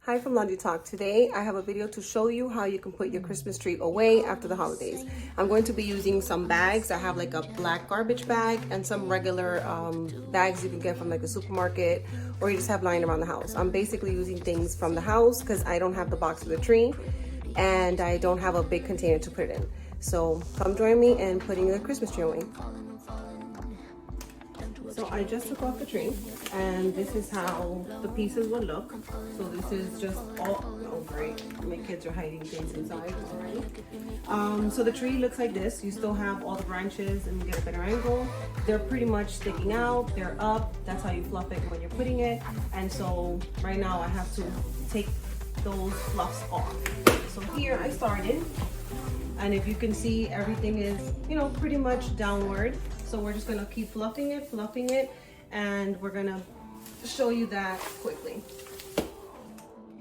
Hi from Laundry Talk. Today I have a video to show you how you can put your Christmas tree away after the holidays. I'm going to be using some bags. I have like a black garbage bag and some regular bags you can get from like the supermarket or you just have lying around the house. I'm basically using things from the house because I don't have the box for the tree and I don't have a big container to put it in. So come join me in putting the Christmas tree away. So I just took off the tree and this is how the pieces would look. So this is just all, oh great, my kids are hiding things inside already. So the tree looks like this. You still have all the branches and you get a better angle. They're pretty much sticking out, they're up. That's how you fluff it when you're putting it. And so right now I have to take those fluffs off. So here I started. And if you can see, everything is, pretty much downward. So we're just gonna keep fluffing it, and we're gonna show you that quickly.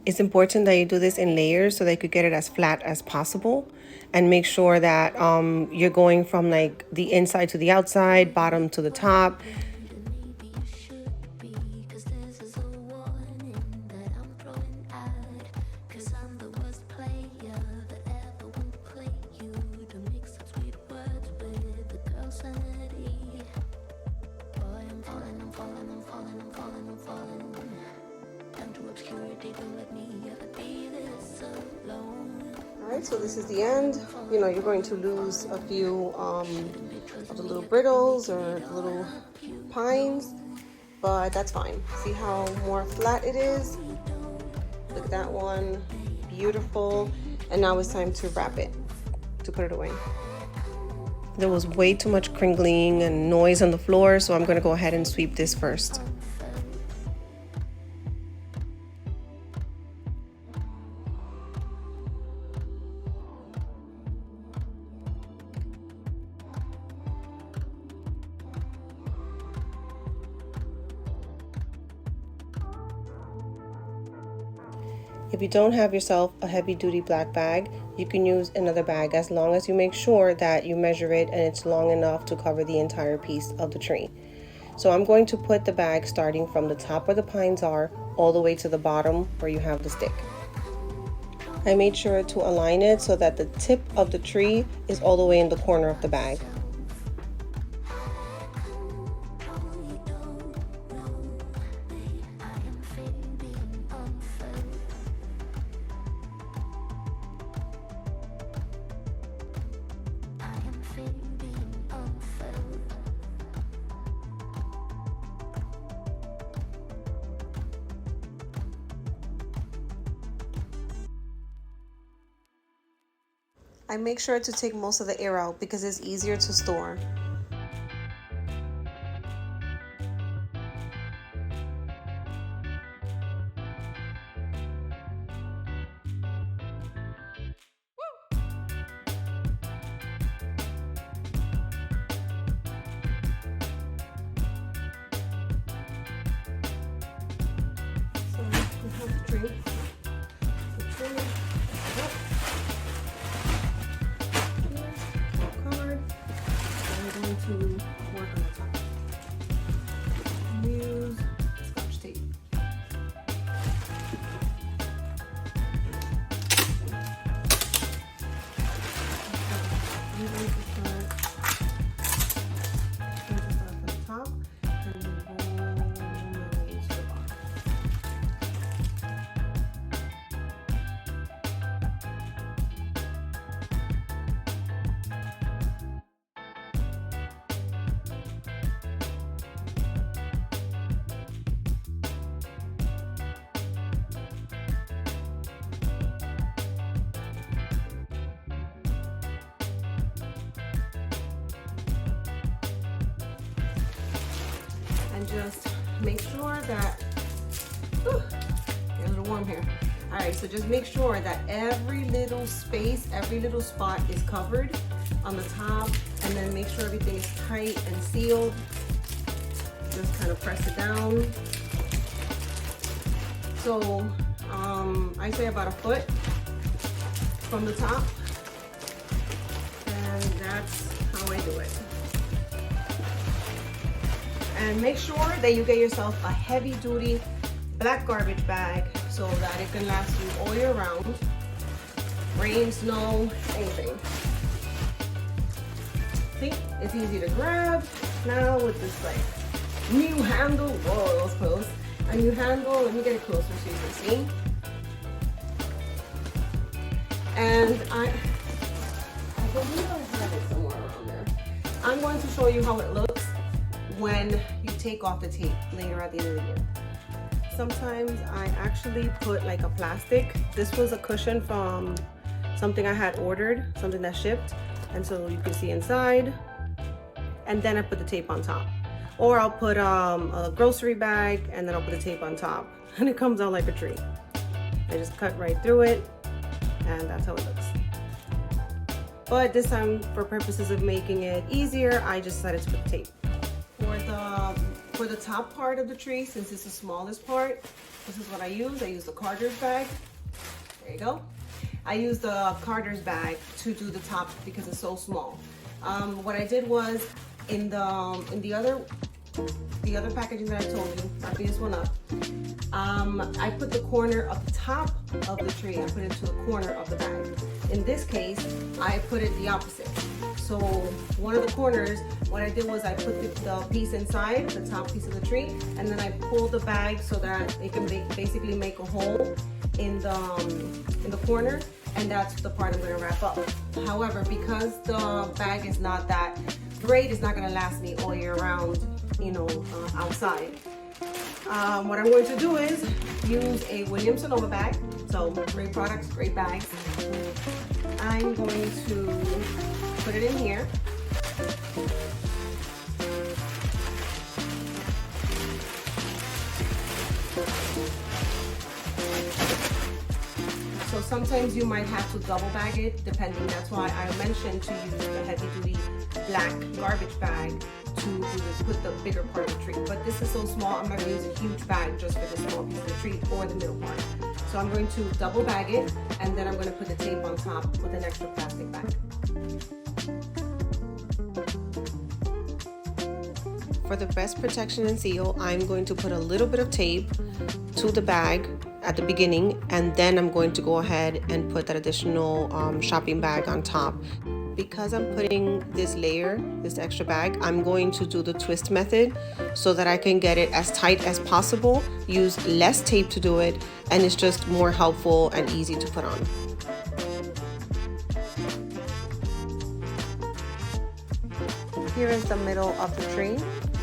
It's important that you do this in layers so that you could get it as flat as possible. And make sure that you're going from like the inside to the outside, bottom to the top. Alright, so this is the end. You're going to lose a few of the little brittles or the little pines, but that's fine. See how more flat it is? Look at that one, beautiful. And now it's time to wrap it, to put it away. There was way too much crinkling and noise on the floor, so I'm gonna go ahead and sweep this first. If you don't have yourself a heavy-duty black bag, you can use another bag as long as you make sure that you measure it and it's long enough to cover the entire piece of the tree. So I'm going to put the bag starting from the top where the pines are all the way to the bottom where you have the stick. I made sure to align it so that the tip of the tree is all the way in the corner of the bag. I make sure to take most of the air out because it's easier to store. So we have the tree. To work on the top. Use Scotch tape. And just make sure that, get a little warm here. All right, so just make sure that every little space, every little spot is covered on the top, and then make sure everything is tight and sealed. Just kind of press it down. So I say about a foot from the top, and that's how I do it. And make sure that you get yourself a heavy duty black garbage bag so that it can last you all year round. Rain, snow, anything. See, it's easy to grab. Now with this like new handle, whoa, that was close. A new handle, let me get it closer so you can see. And I believe I have it somewhere around there. I'm going to show you how it looks when you take off the tape later at the end of the year. Sometimes I actually put like a plastic. This was a cushion from something I had ordered, something that shipped. And so you can see inside. And then I put the tape on top. Or I'll put a grocery bag and then I'll put the tape on top. And it comes out like a tree. I just cut right through it and that's how it looks. But this time, for purposes of making it easier, I just decided to put the tape. For the top part of the tree, since it's the smallest part, this is what I use. I use the Carter's bag. There you go. I use the Carter's bag to do the top because it's so small. What I did was in the other packaging that I told you, wrapping this one up, I put the corner of the top of the tree. I put it to the corner of the bag. In this case, I put it the opposite. So one of the corners, what I did was I put the piece inside, the top piece of the tree, and then I pulled the bag so that it can basically make a hole in the corner, and that's the part I'm going to wrap up. However, because the bag is not that great, it's not going to last me all year round, you know, outside. What I'm going to do is use a Williams Sonoma bag. So great products, great bags. I'm going to put it in here. So sometimes you might have to double bag it, depending. That's why I mentioned to use the heavy duty black garbage bag to put the bigger part of the tree. But this is so small, I'm not going to use a huge bag just for the small piece of the tree or the middle part. So I'm going to double bag it, and then I'm going to put the tape on top with an extra plastic bag. For the best protection and seal, I'm going to put a little bit of tape to the bag at the beginning, and then I'm going to go ahead and put that additional shopping bag on top. Because I'm putting this layer, this extra bag, I'm going to do the twist method so that I can get it as tight as possible, use less tape to do it, and it's just more helpful and easy to put on. Here is the middle of the tree,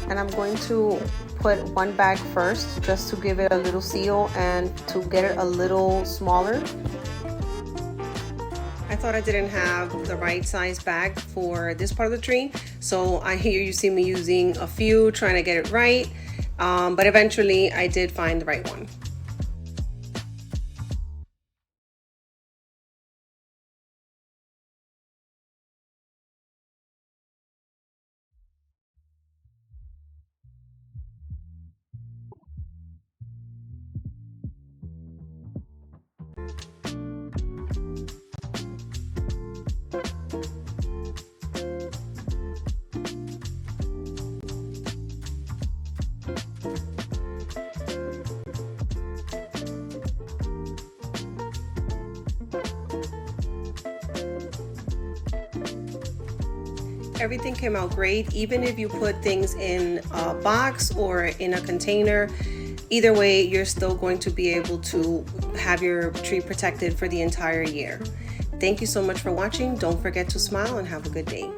and I'm going to put one bag first just to give it a little seal and to get it a little smaller. I thought I didn't have the right size bag for this part of the tree, so here you see me using a few, trying to get it right, but eventually I did find the right one. Everything came out great, even if you put things in a box or in a container. Either way, you're still going to be able to have your tree protected for the entire year. Thank you so much for watching. Don't forget to smile and have a good day.